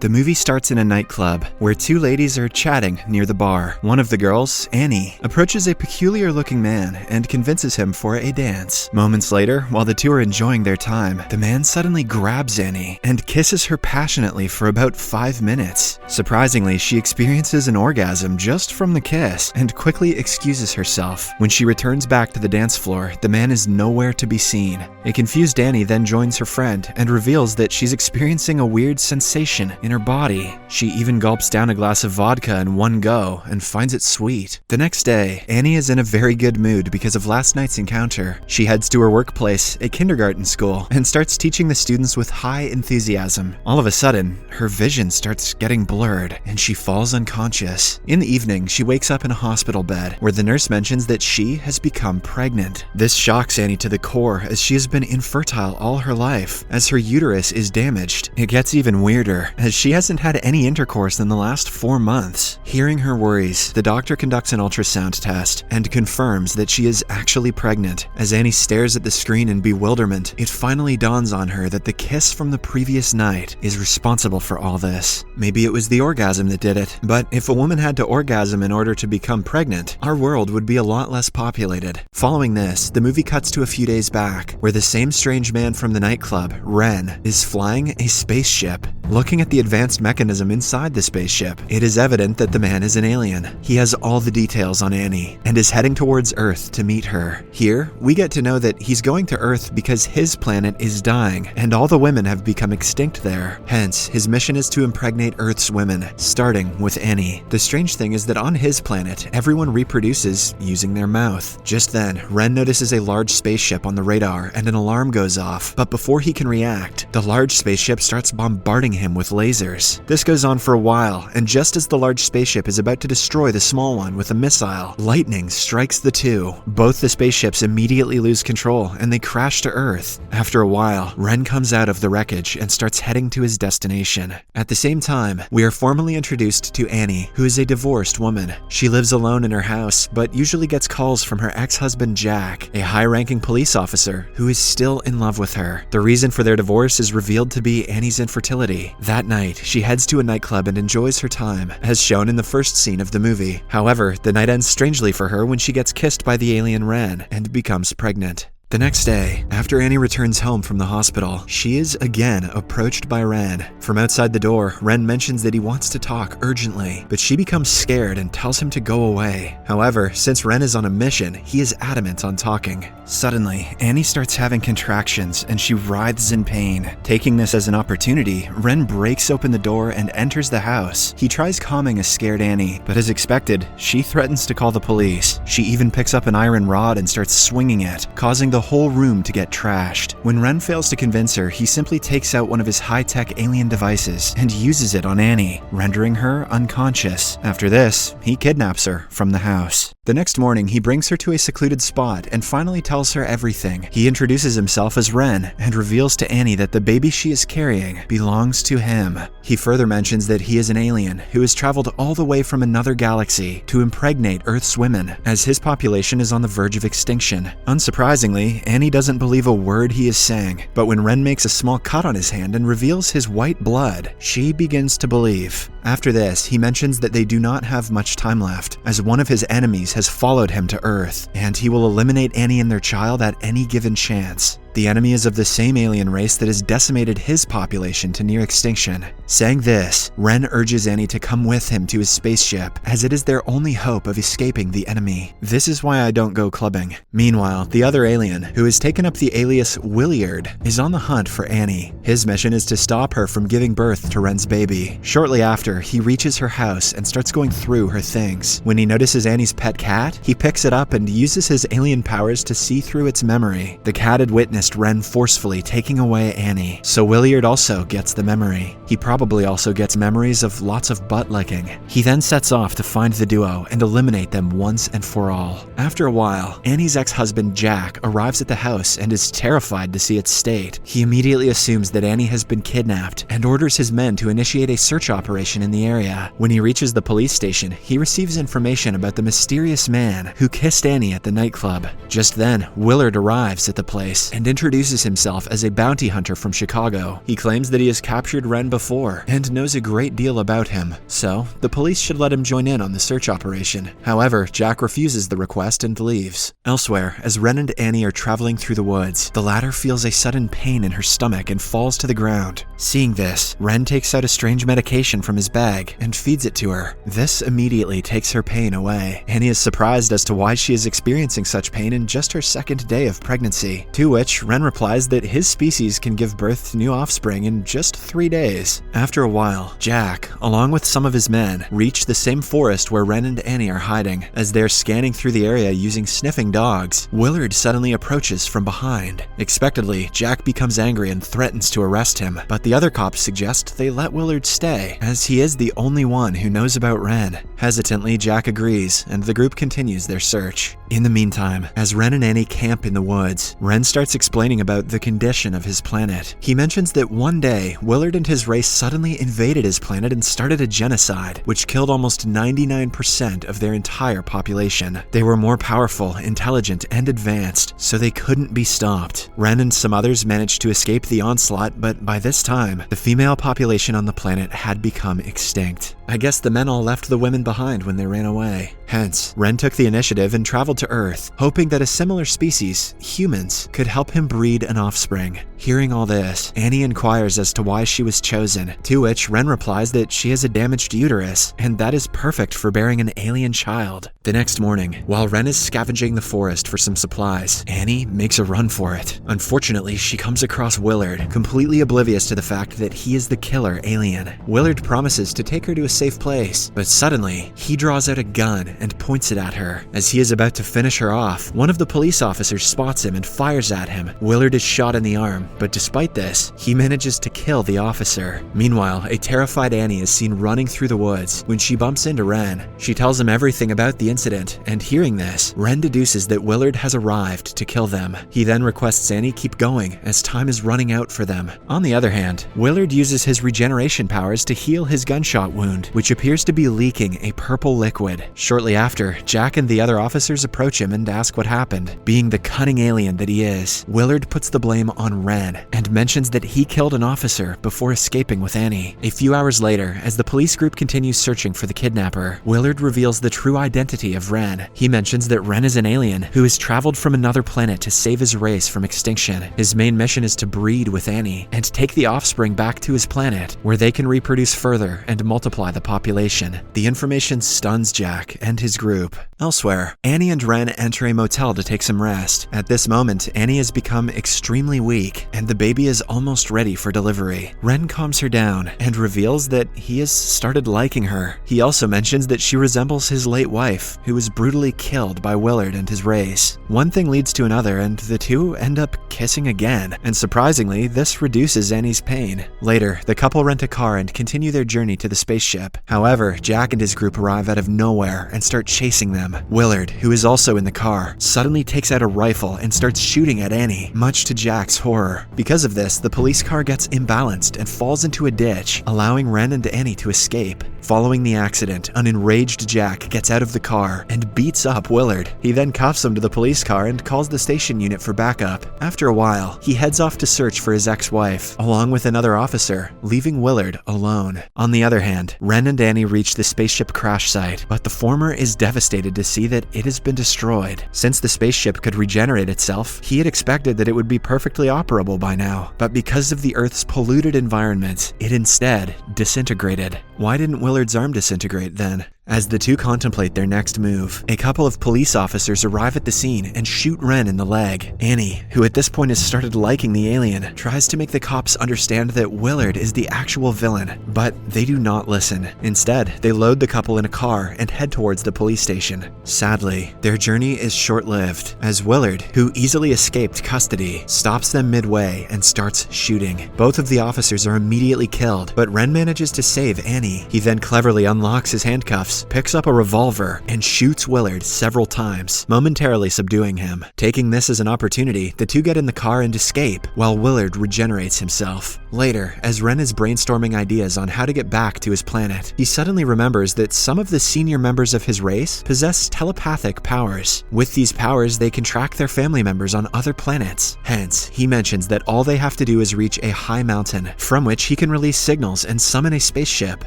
The movie starts in a nightclub, where two ladies are chatting near the bar. One of the girls, Annie, approaches a peculiar-looking man and convinces him for a dance. Moments later, while the two are enjoying their time, the man suddenly grabs Annie and kisses her passionately for about 5 minutes. Surprisingly, she experiences an orgasm just from the kiss and quickly excuses herself. When she returns back to the dance floor, the man is nowhere to be seen. A confused Annie then joins her friend and reveals that she's experiencing a weird sensation in her body. She even gulps down a glass of vodka in one go and finds it sweet. The next day, Annie is in a very good mood because of last night's encounter. She heads to her workplace, a kindergarten school, and starts teaching the students with high enthusiasm. All of a sudden, her vision starts getting blurred and she falls unconscious. In the evening, she wakes up in a hospital bed where the nurse mentions that she has become pregnant. This shocks Annie to the core as she has been infertile all her life, as her uterus is damaged. It gets even weirder as she hasn't had any intercourse in the last 4 months. Hearing her worries, the doctor conducts an ultrasound test and confirms that she is actually pregnant. As Annie stares at the screen in bewilderment, it finally dawns on her that the kiss from the previous night is responsible for all this. Maybe it was the orgasm that did it, but if a woman had to orgasm in order to become pregnant, our world would be a lot less populated. Following this, the movie cuts to a few days back, where the same strange man from the nightclub, Ren, is flying a spaceship. Looking at the advanced mechanism inside the spaceship, it is evident that the man is an alien. He has all the details on Annie and is heading towards Earth to meet her. Here, we get to know that he's going to Earth because his planet is dying and all the women have become extinct there. Hence, his mission is to impregnate Earth's women, starting with Annie. The strange thing is that on his planet, everyone reproduces using their mouth. Just then, Ren notices a large spaceship on the radar and an alarm goes off, but before he can react, the large spaceship starts bombarding him with lasers. This goes on for a while, and just as the large spaceship is about to destroy the small one with a missile, lightning strikes the two. Both the spaceships immediately lose control and they crash to Earth. After a while, Ren comes out of the wreckage and starts heading to his destination. At the same time, we are formally introduced to Annie, who is a divorced woman. She lives alone in her house, but usually gets calls from her ex-husband Jack, a high-ranking police officer who is still in love with her. The reason for their divorce is revealed to be Annie's infertility. That night, she heads to a nightclub and enjoys her time, as shown in the first scene of the movie. However, the night ends strangely for her when she gets kissed by the alien Ren and becomes pregnant. The next day, after Annie returns home from the hospital, she is again approached by Ren. From outside the door, Ren mentions that he wants to talk urgently, but she becomes scared and tells him to go away. However, since Ren is on a mission, he is adamant on talking. Suddenly, Annie starts having contractions and she writhes in pain. Taking this as an opportunity, Ren breaks open the door and enters the house. He tries calming a scared Annie, but as expected, she threatens to call the police. She even picks up an iron rod and starts swinging it, causing the whole room to get trashed. When Ren fails to convince her, he simply takes out one of his high-tech alien devices and uses it on Annie, rendering her unconscious. After this, he kidnaps her from the house. The next morning, he brings her to a secluded spot and finally tells her everything. He introduces himself as Ren and reveals to Annie that the baby she is carrying belongs to him. He further mentions that he is an alien who has traveled all the way from another galaxy to impregnate Earth's women, as his population is on the verge of extinction. Unsurprisingly, Annie doesn't believe a word he is saying, but when Ren makes a small cut on his hand and reveals his white blood, she begins to believe. After this, he mentions that they do not have much time left, as one of his enemies has followed him to Earth, and he will eliminate Annie and their child at any given chance. The enemy is of the same alien race that has decimated his population to near extinction. Saying this, Ren urges Annie to come with him to his spaceship, as it is their only hope of escaping the enemy. This is why I don't go clubbing. Meanwhile, the other alien, who has taken up the alias Williard, is on the hunt for Annie. His mission is to stop her from giving birth to Ren's baby. Shortly after, he reaches her house and starts going through her things. When he notices Annie's pet cat, he picks it up and uses his alien powers to see through its memory. The cat had witnessed Ren forcefully taking away Annie, so Williard also gets the memory. He probably also gets memories of lots of butt licking. He then sets off to find the duo and eliminate them once and for all. After a while, Annie's ex-husband Jack arrives at the house and is terrified to see its state. He immediately assumes that Annie has been kidnapped and orders his men to initiate a search operation in the area. When he reaches the police station, he receives information about the mysterious man who kissed Annie at the nightclub. Just then, Willard arrives at the place and introduces himself as a bounty hunter from Chicago. He claims that he has captured Ren before and knows a great deal about him, so the police should let him join in on the search operation. However, Jack refuses the request and leaves. Elsewhere, as Ren and Annie are traveling through the woods, the latter feels a sudden pain in her stomach and falls to the ground. Seeing this, Ren takes out a strange medication from his bag and feeds it to her. This immediately takes her pain away. Annie is surprised as to why she is experiencing such pain in just her second day of pregnancy, to which Ren replies that his species can give birth to new offspring in just 3 days. After a while, Jack, along with some of his men, reach the same forest where Ren and Annie are hiding. As they're scanning through the area using sniffing dogs, Willard suddenly approaches from behind. Expectedly, Jack becomes angry and threatens to arrest him, but the other cops suggest they let Willard stay, as he is the only one who knows about Ren. Hesitantly, Jack agrees, and the group continues their search. In the meantime, as Ren and Annie camp in the woods, Ren starts explaining about the condition of his planet. He mentions that one day, Willard and his race suddenly invaded his planet and started a genocide, which killed almost 99% of their entire population. They were more powerful, intelligent, and advanced, so they couldn't be stopped. Ren and some others managed to escape the onslaught, but by this time, the female population on the planet had become extinct. I guess the men all left the women behind when they ran away. Hence, Ren took the initiative and traveled to Earth, hoping that a similar species, humans, could help him breed an offspring. Hearing all this, Annie inquires as to why she was chosen, to which Ren replies that she has a damaged uterus, and that is perfect for bearing an alien child. The next morning, while Ren is scavenging the forest for some supplies, Annie makes a run for it. Unfortunately, she comes across Willard, completely oblivious to the fact that he is the killer alien. Willard promises to take her to a safe place, but suddenly, he draws out a gun and points it at her. As he is about to finish her off, one of the police officers spots him and fires at him. Willard is shot in the arm, but despite this, he manages to kill the officer. Meanwhile, a terrified Annie is seen running through the woods when she bumps into Ren. She tells him everything about the incident, and hearing this, Ren deduces that Willard has arrived to kill them. He then requests Annie keep going, as time is running out for them. On the other hand, Willard uses his regeneration powers to heal his gunshot wound, which appears to be leaking a purple liquid. Shortly after, Jack and the other officers approach him and ask what happened. Being the cunning alien that he is, Willard puts the blame on Ren and mentions that he killed an officer before escaping with Annie. A few hours later, as the police group continues searching for the kidnapper, Willard reveals the true identity of Ren. He mentions that Ren is an alien who has traveled from another planet to save his race from extinction. His main mission is to breed with Annie and take the offspring back to his planet, where they can reproduce further and multiply the population. The information stuns Jack and his group. Elsewhere, Annie and Ren enter a motel to take some rest. At this moment, Annie has become extremely weak, and the baby is almost ready for delivery. Ren calms her down and reveals that he has started liking her. He also mentions that she resembles his late wife, who was brutally killed by Willard and his race. One thing leads to another, and the two end up kissing again, and surprisingly, this reduces Annie's pain. Later, the couple rent a car and continue their journey to the spaceship. However, Jack and his group arrive out of nowhere and start chasing them. Willard, who is also in the car, suddenly takes out a rifle and starts shooting at Annie, much to Jack's horror. Because of this, the police car gets imbalanced and falls into a ditch, allowing Ren and Annie to escape. Following the accident, an enraged Jack gets out of the car and beats up Willard. He then cuffs him to the police car and calls the station unit for backup. After a while, he heads off to search for his ex-wife, along with another officer, leaving Willard alone. On the other hand, Ren and Annie reach the spaceship crash site, but the former is devastated to see that it has been destroyed. Since the spaceship could regenerate itself, he had expected that it would be perfectly operable by now, but because of the Earth's polluted environment, it instead disintegrated. Why didn't Willard's arm disintegrate then? As the two contemplate their next move, a couple of police officers arrive at the scene and shoot Ren in the leg. Annie, who at this point has started liking the alien, tries to make the cops understand that Willard is the actual villain, but they do not listen. Instead, they load the couple in a car and head towards the police station. Sadly, their journey is short-lived, as Willard, who easily escaped custody, stops them midway and starts shooting. Both of the officers are immediately killed, but Ren manages to save Annie. He then cleverly unlocks his handcuffs themselves, picks up a revolver, and shoots Willard several times, momentarily subduing him. Taking this as an opportunity, the two get in the car and escape, while Willard regenerates himself. Later, as Ren is brainstorming ideas on how to get back to his planet, he suddenly remembers that some of the senior members of his race possess telepathic powers. With these powers, they can track their family members on other planets. Hence, he mentions that all they have to do is reach a high mountain, from which he can release signals and summon a spaceship.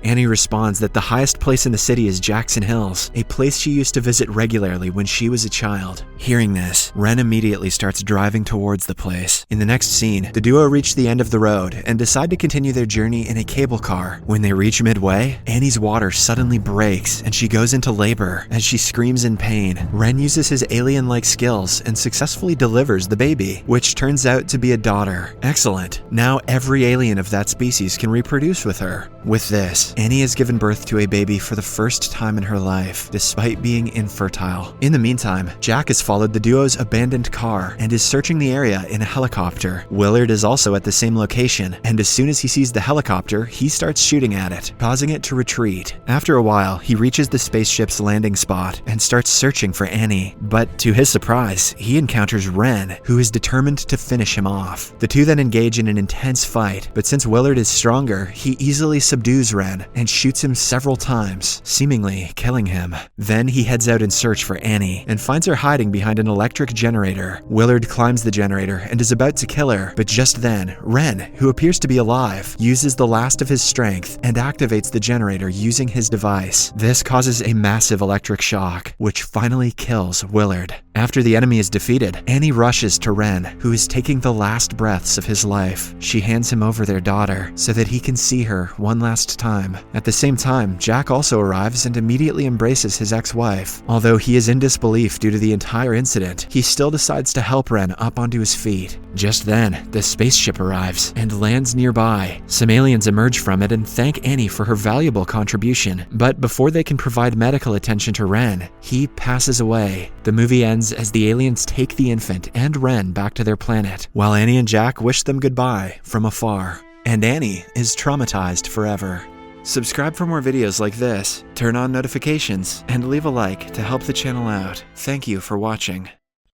Annie responds that the highest place in the city is Jackson Hills, a place she used to visit regularly when she was a child. Hearing this, Ren immediately starts driving towards the place. In the next scene, the duo reach the end of the road and decide to continue their journey in a cable car. When they reach midway, Annie's water suddenly breaks and she goes into labor. As she screams in pain, Ren uses his alien-like skills and successfully delivers the baby, which turns out to be a daughter. Excellent. Now every alien of that species can reproduce with her. With this, Annie has given birth to a baby for the first time in her life, despite being infertile. In the meantime, Jack has followed the duo's abandoned car and is searching the area in a helicopter. Willard is also at the same location, and as soon as he sees the helicopter, he starts shooting at it, causing it to retreat. After a while, he reaches the spaceship's landing spot and starts searching for Annie. But to his surprise, he encounters Ren, who is determined to finish him off. The two then engage in an intense fight, but since Willard is stronger, he easily subdues Ren and shoots him several times, seemingly killing him. Then he heads out in search for Annie and finds her hiding behind an electric generator. Willard climbs the generator and is about to kill her, but just then, Ren, who appears to be alive, uses the last of his strength and activates the generator using his device. This causes a massive electric shock, which finally kills Willard. After the enemy is defeated, Annie rushes to Ren, who is taking the last breaths of his life. She hands him over their daughter so that he can see her one last time. At the same time, Jack also arrives and immediately embraces his ex-wife. Although he is in disbelief due to the entire incident, he still decides to help Ren up onto his feet. Just then, the spaceship arrives and lands nearby. Some aliens emerge from it and thank Annie for her valuable contribution, but before they can provide medical attention to Ren, he passes away. The movie ends as the aliens take the infant and Ren back to their planet, while Annie and Jack wish them goodbye from afar. And Annie is traumatized forever. Subscribe for more videos like this, turn on notifications, and leave a like to help the channel out. Thank you for watching.